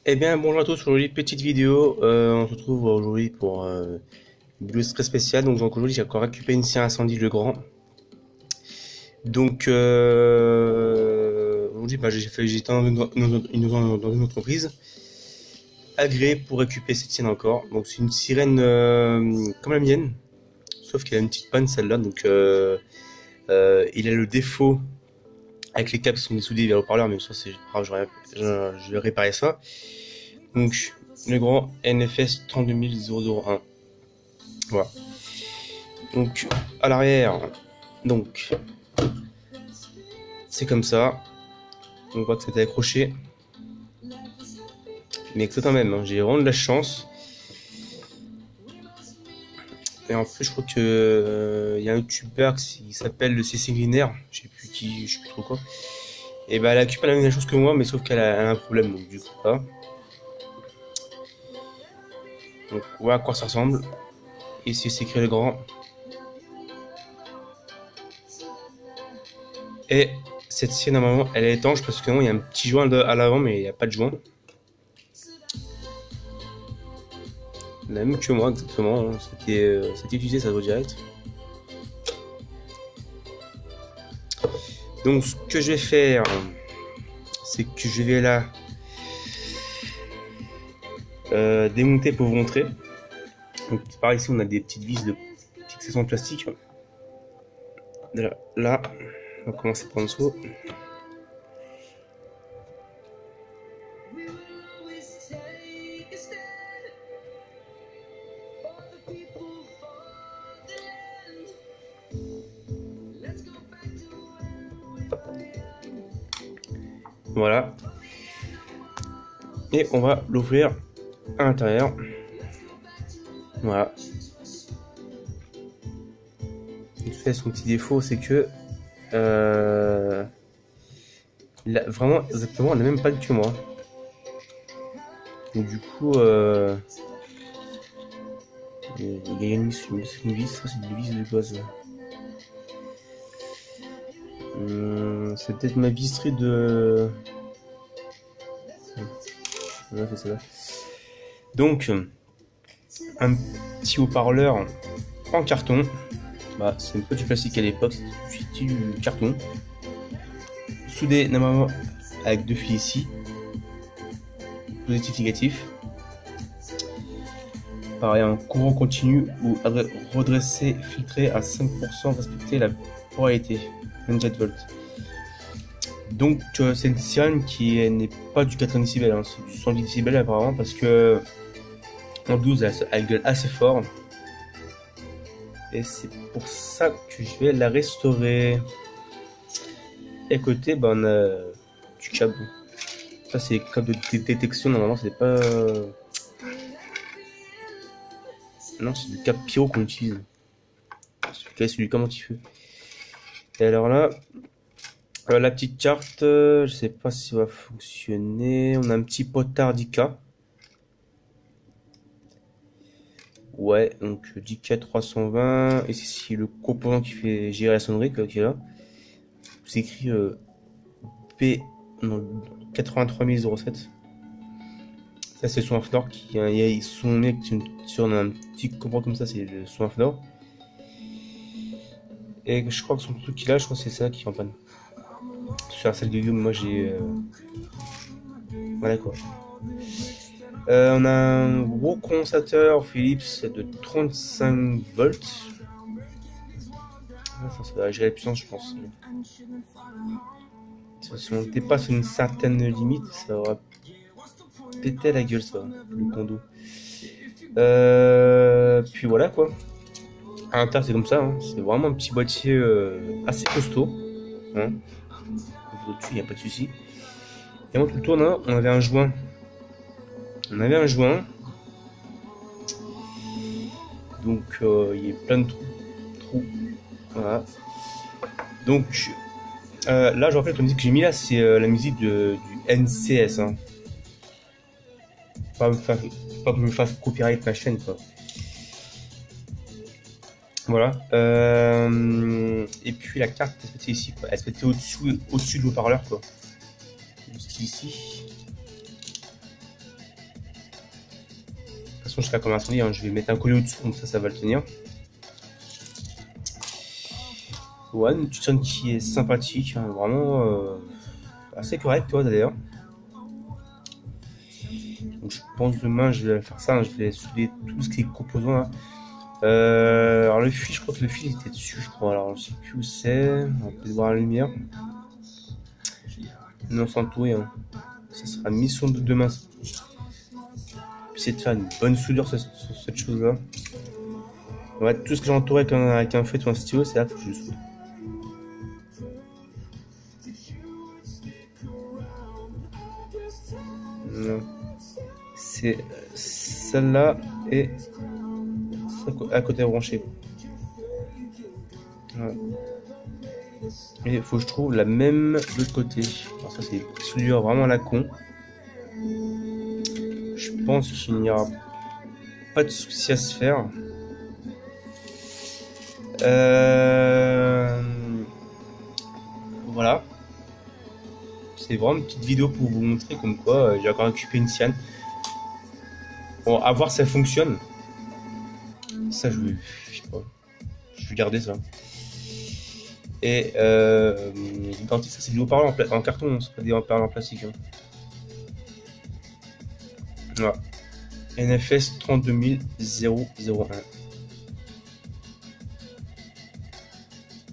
Eh bien, bonjour à tous, aujourd'hui petite vidéo, on se retrouve aujourd'hui pour une vidéo très spéciale. Donc aujourd'hui j'ai encore récupéré une scie à incendie Legrand. Donc aujourd'hui j'étais dans une entreprise agréée pour récupérer cette sienne encore. Donc c'est une sirène comme la mienne, sauf qu'elle a une petite panne celle-là. Donc il a le défaut avec les câbles qui sont dessoudés vers le haut-parleur, mais ça c'est grave, je vais réparer ça. Donc Legrand NFS 32001. Voilà. Donc à l'arrière, donc c'est comme ça. On voit que c'était accroché, mais que quand même, hein, j'ai vraiment de la chance. Et en plus, je crois que y a un youtubeur qui s'appelle le CC Glinaire, je sais plus qui, je sais plus trop quoi. Et bah elle a la même chose que moi, mais sauf qu'elle a un problème, donc du coup pas. Donc voilà à quoi ça ressemble. Ici c'est écrit Legrand. Et cette scie normalement elle est étanche parce que non, il y a un petit joint à l'avant, mais il n'y a pas de joint. La même que moi exactement, hein. C'était utilisé ça vaut direct. Donc ce que je vais faire, c'est que je vais là démonter pour vous montrer. Donc par ici on a des petites vis de fixation de plastique. Là, on va commencer par en dessous. Voilà. Et on va l'ouvrir à l'intérieur. Voilà. Il fait son petit défaut, c'est que il a vraiment exactement la même panne que moi. Et du coup, il y a une vis, ça c'est une vis de base. C'est peut-être ma visserie de. Voilà, c'est ça. Donc, un petit haut-parleur en carton. Bah, c'est un peu du plastique à l'époque, c'est du carton. Soudé normalement avec deux fils ici. Positif, négatif. Pareil, un courant continu ou redressé, filtré à 5%, respecter la polarité. 27 volts. Donc c'est une sirène qui n'est pas du 80 décibels, hein, c'est du 110 décibels apparemment parce que en 12 elle gueule assez fort. Et c'est pour ça que je vais la restaurer. Et à côté, bah, on a du câble. Ça c'est câble de détection, normalement c'est pas... Non, c'est du câble pyro qu'on utilise. C'est du câble anti-feu. Et alors là, la petite carte, je sais pas si ça va fonctionner. On a un petit potard d'ICA. Ouais, donc d'ICA 320. Et c'est le composant qui fait gérer la sonnerie qui est là. C'est écrit P non, 83007. Ça c'est le son Infnor qui ils sont mis sur un petit composant comme ça, c'est le son Infnor. Et je crois que son truc qu'il a, je crois que c'est ça qui est en panne. Sur la salle de Guillaume, moi j'ai... Voilà quoi. On a un gros condensateur Philips de 35 volts. Ça va gérer la puissance, je pense. Si on dépasse une certaine limite, ça va péter la gueule, ça, le condo. Puis voilà quoi. À l'intérieur, c'est comme ça, hein. C'est vraiment un petit boîtier assez costaud. Hein. Au-dessus, il n'y a pas de souci. Et moi, tout le tour, là, on avait un joint. Donc, il y a plein de trous. Voilà. Donc, là, je rappelle que la musique que j'ai mis là, c'est la musique du NCS. Hein. Pas que je me fasse copyright ma chaîne, quoi. Voilà. Et puis la carte, elle se mettait ici, quoi. Elle se mettait au-dessus de l'haut-parleur, quoi. Juste ici. façon, je ferai comme incendie, hein. Je vais mettre un collier au-dessous, comme ça va le tenir. Ouais, une petite sonde qui est sympathique, hein, vraiment assez correcte, toi d'ailleurs. Donc je pense demain je vais faire ça, hein, je vais soulever tout ce qui est composant là. Alors le fil, je crois que le fil était dessus, je crois. Alors je sais plus où c'est, on peut voir la lumière. Non, sans tout, hein. Ça sera mission de demain. Essayer de faire une bonne soudure sur cette chose là. Ouais, tout ce que j'ai entouré avec un feutre ou un stylo, c'est là que je le soude. C'est celle-là et à côté branché. Ouais. Et il faut que je trouve la même de l'autre côté. Alors ça c'est soudure vraiment à la con. Je pense qu'il n'y aura pas de souci à se faire. Voilà. C'est vraiment une petite vidéo pour vous montrer comme quoi j'ai encore récupéré une cyan. Bon, à voir si ça fonctionne. Ça, je vais garder ça. Et ça c'est des haut-parleurs en carton, c'est pas des haut-parleurs en plastique. Hein. Voilà. NFS 32001.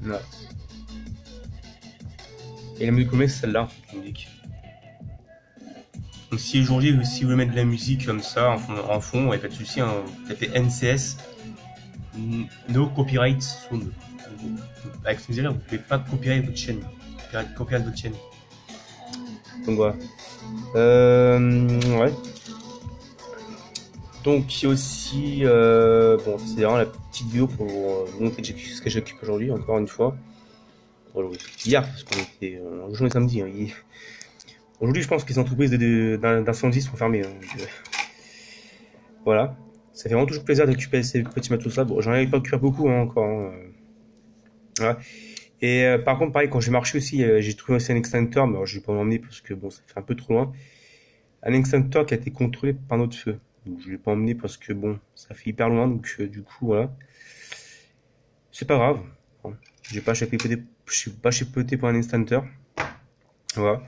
Voilà. Et la musique comique, c'est celle-là, musique. Donc si aujourd'hui, si vous voulez mettre de la musique comme ça en fond, il n'y a pas de souci, hein, vous tapez NCS, No Copyright Sound. Avec ce musique-là, vous ne pouvez pas copyright votre chaîne. Copyright votre chaîne. Donc voilà. Ouais. Donc il y a aussi, bon, c'est vraiment la petite vidéo pour vous montrer ce que j'occupe aujourd'hui, encore une fois. Hier, parce qu'on était le jour samedi. Hein, aujourd'hui, je pense que les entreprises d'incendie sont fermées. Hein, voilà. Ça fait vraiment toujours plaisir de récupérer ces petits matos là. Bon, j'en avais pas récupéré beaucoup hein, encore. Hein. Voilà. Et par contre, pareil, quand j'ai marché aussi, j'ai trouvé aussi un extincteur, mais alors, je vais pas l'emmener parce que bon, ça fait un peu trop loin. Un extincteur qui a été contrôlé par notre feu. Donc je vais pas emmener parce que bon, ça fait hyper loin. Donc du coup, voilà. C'est pas grave. Bon, j'ai pas chipoté pour un extincteur. Voilà.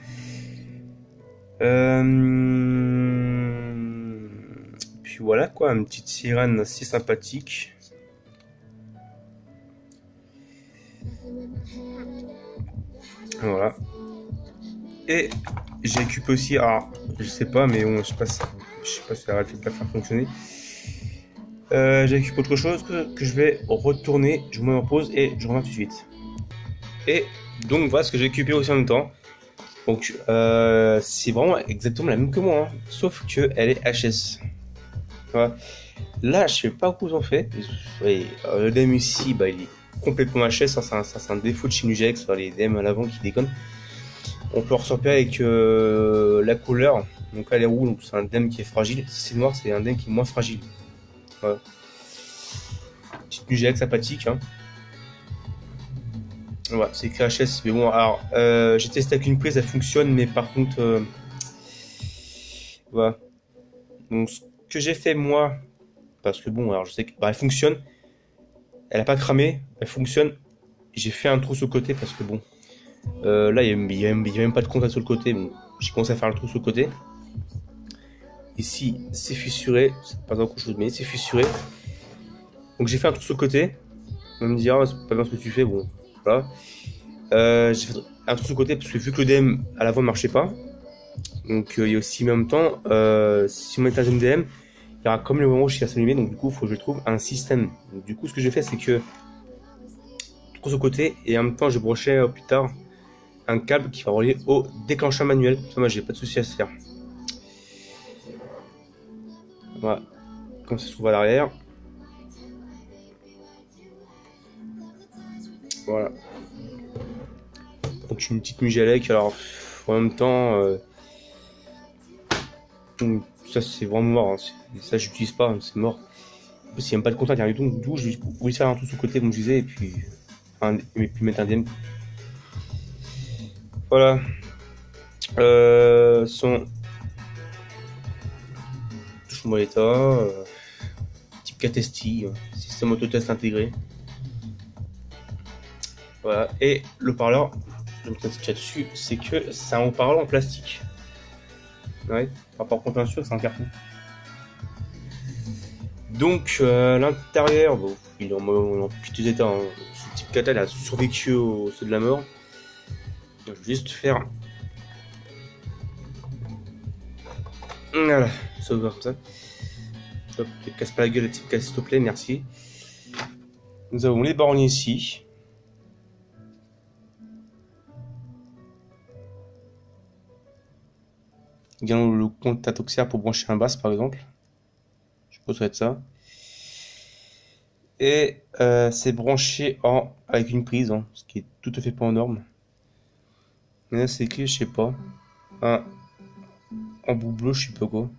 Puis voilà quoi, une petite sirène assez sympathique. Voilà. Et j'ai récupéré aussi, alors je sais pas, mais bon, je sais pas si ça va le fait de la faire fonctionner. J'ai récupéré autre chose que je vais retourner, je me mets en pause et je reviens tout de suite. Et donc voilà ce que j'ai récupéré aussi en même temps. Donc c'est vraiment exactement la même que moi, hein, sauf que elle est HS. Voilà. Là je sais pas où j'en fais. Le DM ici, bah, il est complètement HS, ça c'est un défaut de chez Nugex, les DM à l'avant qui déconnent. On peut ressortir avec la couleur. Donc là, les roues, donc c'est un DM qui est fragile. Si c'est noir, c'est un DM qui est moins fragile. Voilà. Petite Nugex sympathique. Hein. Voilà, c'est écrit HS. Mais bon, alors, j'ai testé avec une prise, elle fonctionne, mais par contre, voilà. Donc, ce que j'ai fait moi, parce que bon, alors je sais qu'elle fonctionne. Elle a pas cramé, elle fonctionne. J'ai fait un trou sur le côté parce que bon. Là, il n'y a même pas de contact sur le côté. Bon, j'ai commencé à faire le trou sur le côté. Ici, c'est fissuré. C'est pas grand chose, mais c'est fissuré. Donc, j'ai fait un trou sur le côté. On va me dire, c'est pas bien ce que tu fais. Bon, voilà. J'ai fait un trou sur le côté parce que vu que le DM à l'avant ne marchait pas. Donc, il y a aussi en même temps, si on met un DM, il y aura comme le moment où je vais s'allumer. Donc, du coup, il faut que je trouve un système. Donc, du coup, ce que j'ai fait, c'est que trou sur le côté et en même temps, je brochais plus tard un câble qui va relier au déclencheur manuel. Ça, moi, j'ai pas de souci à se faire. Voilà. Comme ça s'ouvre à l'arrière. Voilà. Donc une petite Mugelec. Alors en même temps, ça c'est vraiment mort. Hein. Ça j'utilise pas, hein, c'est mort. En plus il n'y a même pas de contact, rien du tout. D'où je vais faire un truc sur le côté comme je disais et puis mettre un DM. Voilà. Son touche-moi l'état. KTST, système autotest intégré. Voilà, et le haut-parleur, je me dis dessus, c'est que c'est un haut-parleur en plastique. Ouais, par contre, bien sûr, c'est un carton. Donc, l'intérieur, bon, il est en piteux état. Hein. Ce type 4 il a survécu au saut de la mort. Je vais juste faire. Voilà, ça ouvre comme ça. Hop, ne casse pas la gueule, le type 4, s'il te plaît, merci. Nous avons les bornes ici. Également le contact auxiliaire pour brancher un basse par exemple. Je pense que ça va être ça. Et c'est branché avec une prise, hein, ce qui est tout à fait pas en norme. Mais là c'est écrit, je sais pas. En bout bleu, je sais pas quoi.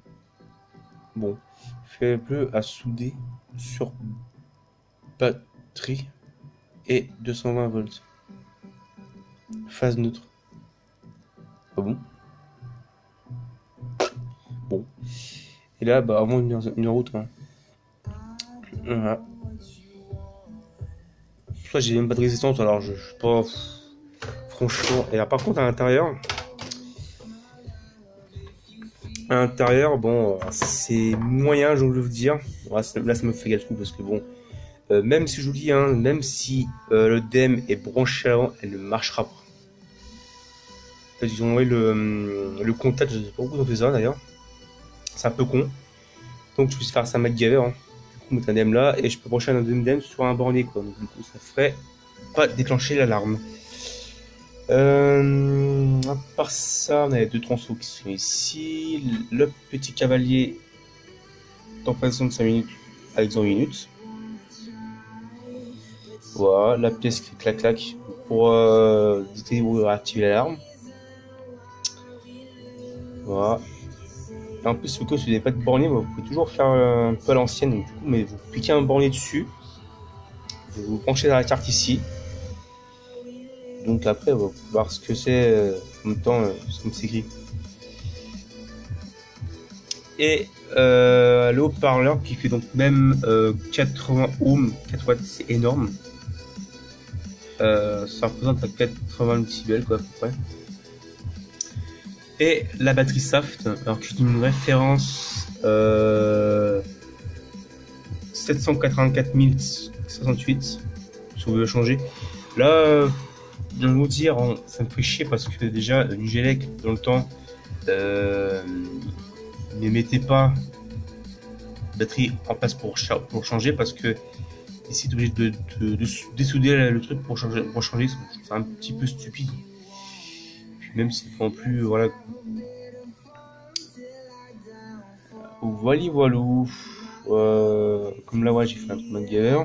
Bon. Faible à souder sur batterie et 220 volts. Phase neutre. Ah bon? Bon. Et là, bah, avant une route. Hein. Voilà. Soit j'ai même pas de résistance, alors je sais pas. Franchement. Et là, par contre, à l'intérieur, bon, c'est moyen, je veux vous dire. Ouais, là, ça me fait gaffe parce que bon. Même si je vous dis, hein, même si le DEM est branché avant, elle ne marchera pas. Ils ont envoyé le contact, je sais pas pourquoi ils ont fait ça d'ailleurs. C'est un peu con. Donc je peux faire ça à MacGyver. Hein. Du coup, mettre un DEM là et je peux brancher un DEM sur un bornier quoi. Donc du coup, ça ferait pas déclencher l'alarme. À part ça, on a les deux transfos qui sont ici. Le petit cavalier température de 5 minutes avec 100 minutes. Voilà, la pièce qui fait clac-clac pour détecter ou réactiver l'alarme. Voilà. Et en plus, si vous n'avez pas de bornier, vous pouvez toujours faire un peu à l'ancienne. Donc, du coup, mais vous piquez un bornier dessus. Vous branchez dans la carte ici. Donc après, on va voir ce que c'est en même temps, comme c'est écrit. Et le haut-parleur qui fait donc même 80 ohms, 4 watts, c'est énorme. Ça représente 80 décibels quoi à peu près. Et la batterie Saft, alors que je dis une référence 784 068, si vous voulez changer. Là, je vais vous dire, ça me fait chier parce que déjà, une Gélec, dans le temps, ne mettez pas batterie en place pour changer parce que ici, tu es obligé de dessouder le truc pour changer, c'est un petit peu stupide. Même si c'est pas plus, voilà. Voilou. Comme là, ouais, j'ai fait un truc MacGyver.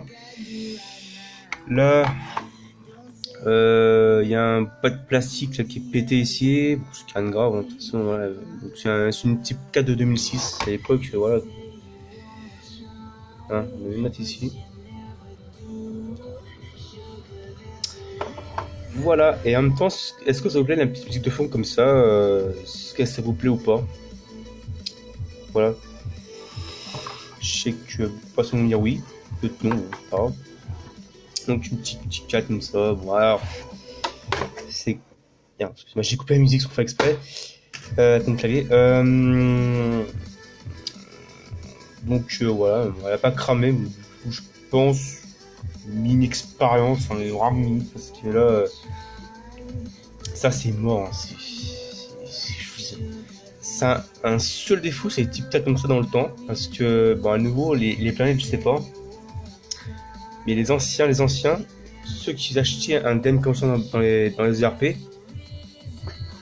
Là, y a un pot de plastique là, qui est pété ici. Bon, c'est rien de grave, hein, de toute façon, voilà. C'est une type 4 de 2006. À l'époque, voilà. Hein, on va le mettre ici. Voilà, et en même temps, est-ce que ça vous plaît la petite musique de fond comme ça est-ce que ça vous plaît ou pas? Voilà. Je sais que vous pouvez me dire oui, peut-être non, c'est pas grave. Donc une petite 4 comme ça, voilà. C'est bien, excusez-moi, j'ai coupé la musique sans faire exprès. Comme clavier. Donc voilà, on va pas cramer, mais du coup, je pense mini expérience, on est vraiment mini parce que là, ça c'est mort. Hein, c'est un seul défaut, c'est les types comme ça dans le temps parce que bon, à nouveau les planètes, je sais pas, mais les anciens, ceux qui achetaient un DEM comme ça dans les ERP et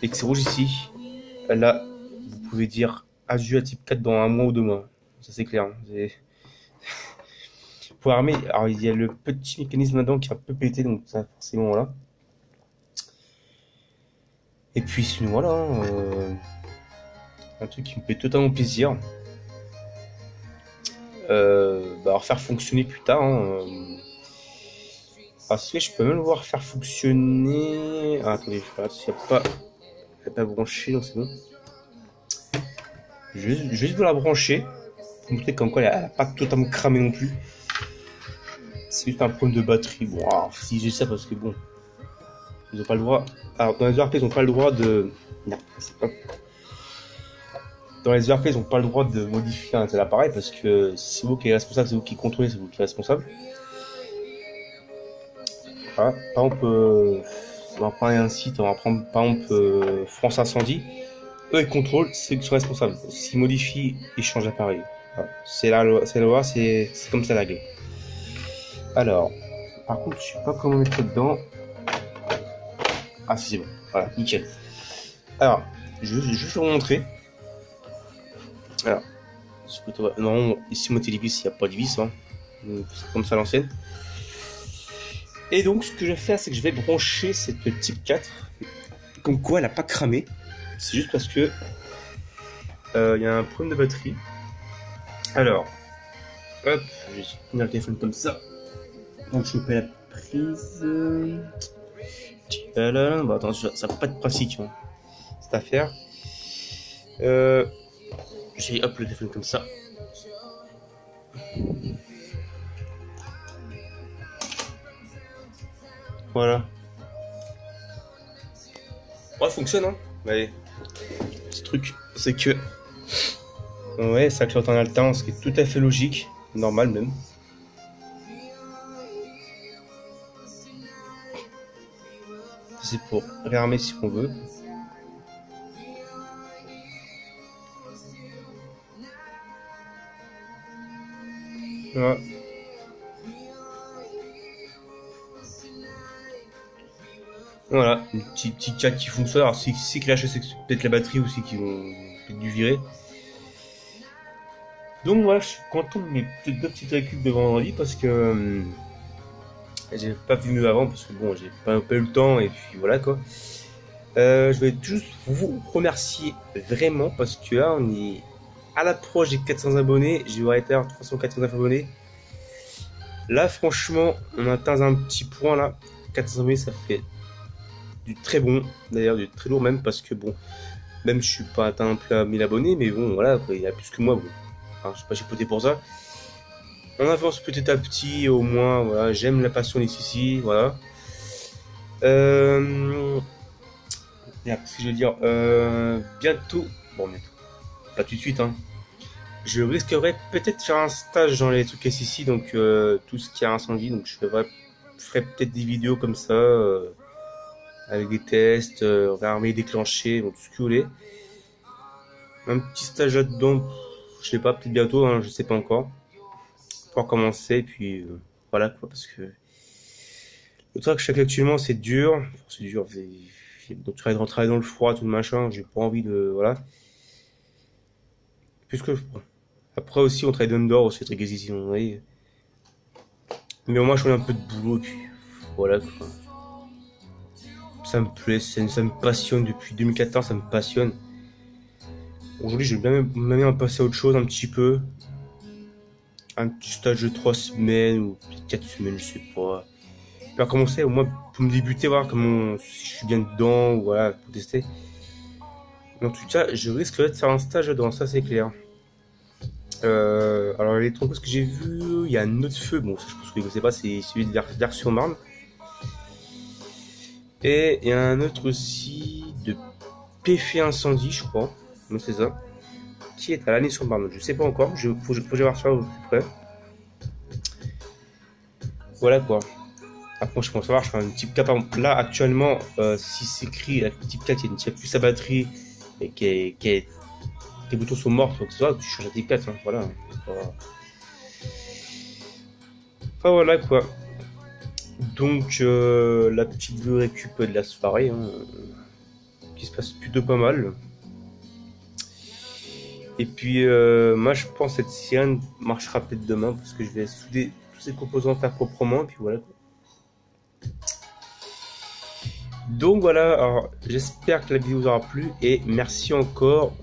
que c'est rouge ici, là vous pouvez dire adieu à type 4 dans un mois ou 2 mois, ça c'est clair. Hein, pour armer, alors il y a le petit mécanisme là-dedans qui est un peu pété, donc ça forcément voilà. Et puis sinon voilà, un truc qui me fait totalement plaisir. Refaire fonctionner plus tard. Hein, parce que je peux même le voir faire fonctionner. Ah, attendez, il n'y a pas branché, donc c'est bon. Je vais juste vous la brancher. vous montrer comme quoi elle n'a pas totalement cramé non plus. C'est juste un problème de batterie. Bon, alors, si j'ai ça parce que bon, ils n'ont pas le droit. Alors dans les ERP, ils n'ont pas le droit de. Non, c'est pas. Dans les ERP, ils n'ont pas le droit de modifier un tel appareil parce que c'est vous qui êtes responsable, c'est vous qui contrôlez, c'est vous qui êtes responsable. Voilà. Par exemple, on va prendre un site, on va prendre par exemple France Incendie. Eux, ils contrôlent, c'est eux qui sont responsables. S'ils modifient, ils changent d'appareil. Voilà. C'est la loi, c'est comme ça la règle. Alors, par contre, je sais pas comment mettre dedans. Ah, si, c'est bon. Voilà, nickel. Alors, je vais juste vous montrer. Alors, non, ici, moi, télévis, il n'y a pas de vis, hein. C'est comme ça l'ancienne. Et donc, ce que je vais faire, c'est que je vais brancher cette type 4. Comme quoi, elle n'a pas cramé. C'est juste parce que il y a un problème de batterie. Alors, hop, je vais tenir le téléphone comme ça. Donc, je choper la prise. Voilà. Bon, attends, ça va pas être pratique, hein, cette affaire. J'ai hop le téléphone comme ça. Voilà. Ouais, ça fonctionne, hein. Mais ce truc, c'est que ouais, ça cloche en alternance, ce qui est tout à fait logique, normal même. C'est pour réarmer si on veut. Voilà. Voilà, une petite 4 qui fonctionne. Alors, si qui lâche, c'est peut-être la batterie aussi qui vont peut-être dû virer. Donc, voilà, je suis content de mes deux petites récup de vendredi parce que j'ai pas vu mieux avant parce que bon, j'ai pas eu le temps et puis voilà quoi. Je vais juste vous remercier vraiment parce que là, on est à l'approche des 400 abonnés. J'ai arrêté à 389 abonnés. Là, franchement, on atteint un petit point là. 400 abonnés, ça fait du très bon, d'ailleurs du très lourd même parce que bon, même je suis pas atteint un peu à 1000 abonnés, mais bon voilà, quoi, il y a plus que moi, bon. Enfin, je sais pas chipoté pour ça. On avance petit à petit, au moins, voilà, j'aime la passion ici, voilà. Qu'est-ce que je veux dire, bientôt, bon bientôt, pas tout de suite, hein. Je risquerais peut-être faire un stage dans les trucs ici, donc tout ce qui a incendie, donc je ferai peut-être des vidéos comme ça. Avec des tests, réarmer, déclencher, bon, tout ce que vous voulez. Un petit stage là-dedans, je sais pas, peut-être bientôt, hein, je sais pas encore. Pour commencer, et puis voilà quoi, parce que le truc que je fais actuellement, c'est dur. C'est dur, donc travailler dans le froid, tout le machin, j'ai pas envie de. Voilà. Puisque je prends. Après aussi, on travaille dehors aussi, trucs ici, vous voyez. Mais au moins, je fais un peu de boulot, et puis voilà quoi. Ça me plaît, ça me passionne depuis 2014, ça me passionne. Aujourd'hui, je vais bien en passer à autre chose un petit peu. Un petit stage de 3 semaines ou 4 semaines, je sais pas. Pour commencer, au moins pour me débuter, voir comment si je suis bien dedans, ou voilà, pour tester. Mais en tout cas, je risquerais de faire un stage dedans, ça c'est clair. Alors les trompes que j'ai vu, il y a un autre feu, bon ça je pense que vous ne connaissez pas, c'est celui de Vers-sur-Marne. Et il y a un autre aussi de PF Incendie, je crois. Non, c'est ça. Qui est à l'Année-sur-Marne. Je sais pas encore. Faut que je voir ça au plus près. Voilà quoi. Après, je pense savoir, je fais un type 4. Là, actuellement, si c'est écrit la type 4, il n'y a plus sa batterie et tes boutons sont morts, donc ça, tu changes à type 4. Hein, voilà. Enfin, voilà quoi. Donc la petite vue récup de la soirée, hein, qui se passe plutôt pas mal. Et puis moi je pense que cette sirène marchera peut-être demain parce que je vais souder tous ces composants, faire proprement et puis voilà. Donc voilà, alors j'espère que la vidéo vous aura plu et merci encore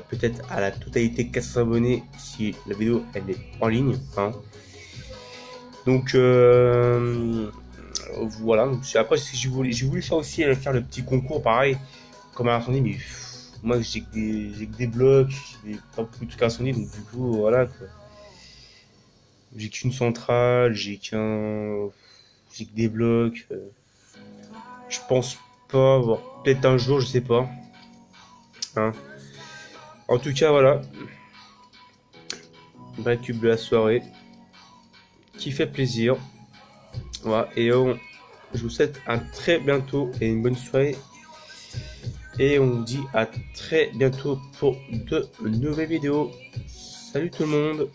peut-être à la totalité 400 abonnés si la vidéo elle est en ligne, hein. Donc voilà, donc après j'ai voulu faire aussi faire le petit concours pareil comme à l'incendie, mais Moi, j'ai que des blocs, j'ai pas beaucoup de trucs incendies, donc du coup, voilà quoi. J'ai qu'une centrale, j'ai que des blocs. Je pense pas, bon, peut-être un jour, je sais pas. Hein. En tout cas, voilà, récup de la soirée, qui fait plaisir. Voilà, et je vous souhaite un très bientôt et une bonne soirée. Et on vous dit à très bientôt pour de nouvelles vidéos. Salut tout le monde!